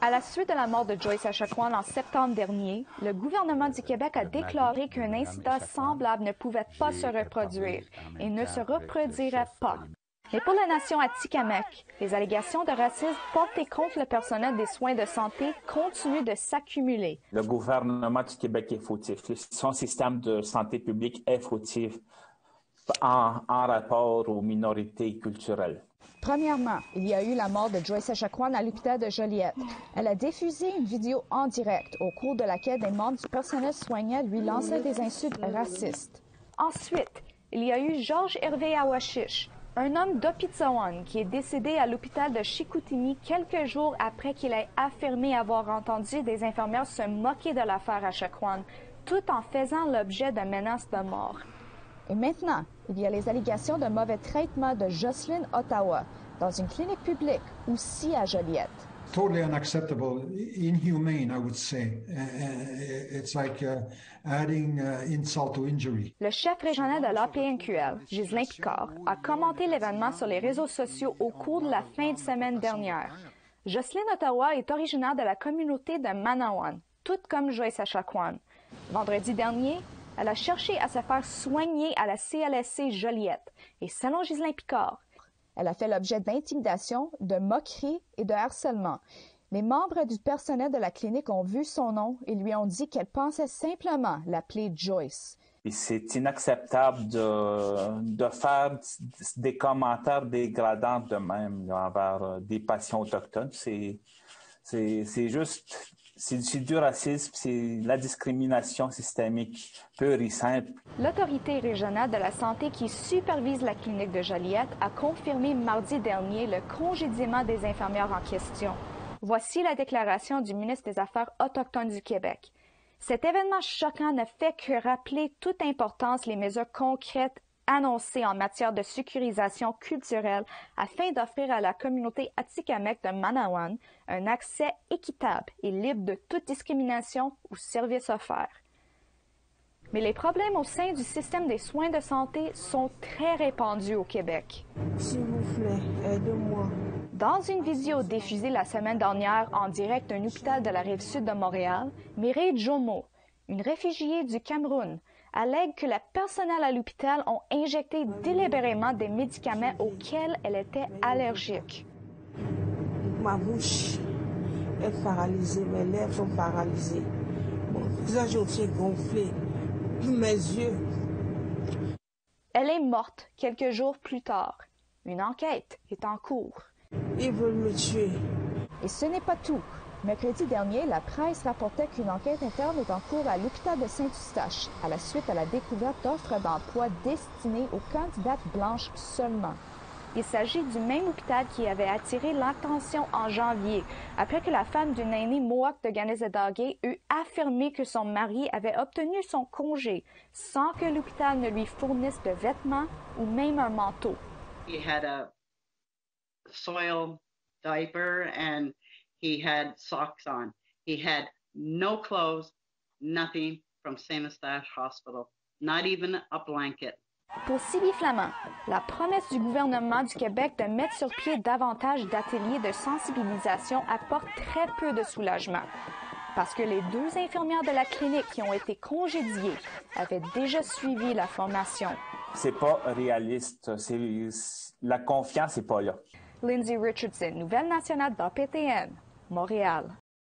À la suite de la mort de Joyce Echaquan en septembre dernier, le gouvernement du Québec a déclaré qu'un incident semblable ne pouvait pas se reproduire et ne se reproduirait pas. Mais pour la nation atikamekw, les allégations de racisme portées contre le personnel des soins de santé continuent de s'accumuler. Le gouvernement du Québec est fautif. Son système de santé publique est fautif en rapport aux minorités culturelles. Premièrement, il y a eu la mort de Joyce Echaquan à l'hôpital de Joliette. Elle a diffusé une vidéo en direct au cours de laquelle des membres du personnel soignant lui lançaient des insultes racistes. Ensuite, il y a eu Georges Hervé Awashish, un homme d'Opitsawan qui est décédé à l'hôpital de Chicoutimi quelques jours après qu'il ait affirmé avoir entendu des infirmières se moquer de l'affaire Echaquan, tout en faisant l'objet de menaces de mort. Et maintenant, il y a les allégations de mauvais traitement de Jocelyne Ottawa dans une clinique publique, aussi à Joliette. Totally unacceptable, inhumane, I would say. It's like adding insult to injury. Le chef régional de l'APNQL, Ghislain Picard, a commenté l'événement sur les réseaux sociaux au cours de la fin de semaine dernière. Jocelyne Ottawa est originaire de la communauté de Manawan, tout comme Joyce Echaquan. Vendredi dernier, elle a cherché à se faire soigner à la CLSC Joliette. Et selon Ghislain Picard, elle a fait l'objet d'intimidation, de moqueries et de harcèlement. Les membres du personnel de la clinique ont vu son nom et lui ont dit qu'elle pensait simplement l'appeler Joyce. C'est inacceptable de faire des commentaires dégradants de même là, envers des patients autochtones. C'est juste... C'est du racisme, c'est la discrimination systémique pure et simple. L'autorité régionale de la santé qui supervise la clinique de Joliette a confirmé mardi dernier le congédiement des infirmières en question. Voici la déclaration du ministre des Affaires autochtones du Québec. Cet événement choquant ne fait que rappeler toute importance les mesures concrètes annoncées en matière de sécurisation culturelle afin d'offrir à la communauté atikamekw de Manawan un accès équitable et libre de toute discrimination ou service offert. Mais les problèmes au sein du système des soins de santé sont très répandus au Québec. S'il vous plaît, aidez-moi. Dans une vidéo diffusée la semaine dernière en direct d'un hôpital de la Rive-Sud de Montréal, Mireille Jomo, une réfugiée du Cameroun, allègue que le personnel à l'hôpital ont injecté délibérément des médicaments auxquels elle était allergique. Ma bouche est paralysée, mes lèvres sont paralysées. Mon visage aussi est gonflé, mes yeux. Elle est morte quelques jours plus tard. Une enquête est en cours. Ils veulent me tuer. Et ce n'est pas tout. Mercredi dernier, la presse rapportait qu'une enquête interne est en cours à l'hôpital de Saint-Eustache, à la suite à la découverte d'offres d'emploi destinées aux candidates blanches seulement. Il s'agit du même hôpital qui avait attiré l'attention en janvier, après que la femme d'une aînée Mohawk de Ganezedage eut affirmé que son mari avait obtenu son congé sans que l'hôpital ne lui fournisse de vêtements ou même un manteau. He had a soiled diaper and he had socks on. He had no clothes, nothing from Saint-Eustache Hospital, not even a blanket. Pour Sylvie Flamand, la promesse du gouvernement du Québec de mettre sur pied davantage d'ateliers de sensibilisation apporte très peu de soulagement. Parce que les 2 infirmières de la clinique qui ont été congédiées avaient déjà suivi la formation. C'est pas réaliste. La confiance n'est pas là. Lindsay Richardson, Nouvelle nationale d'APTN, Montréal.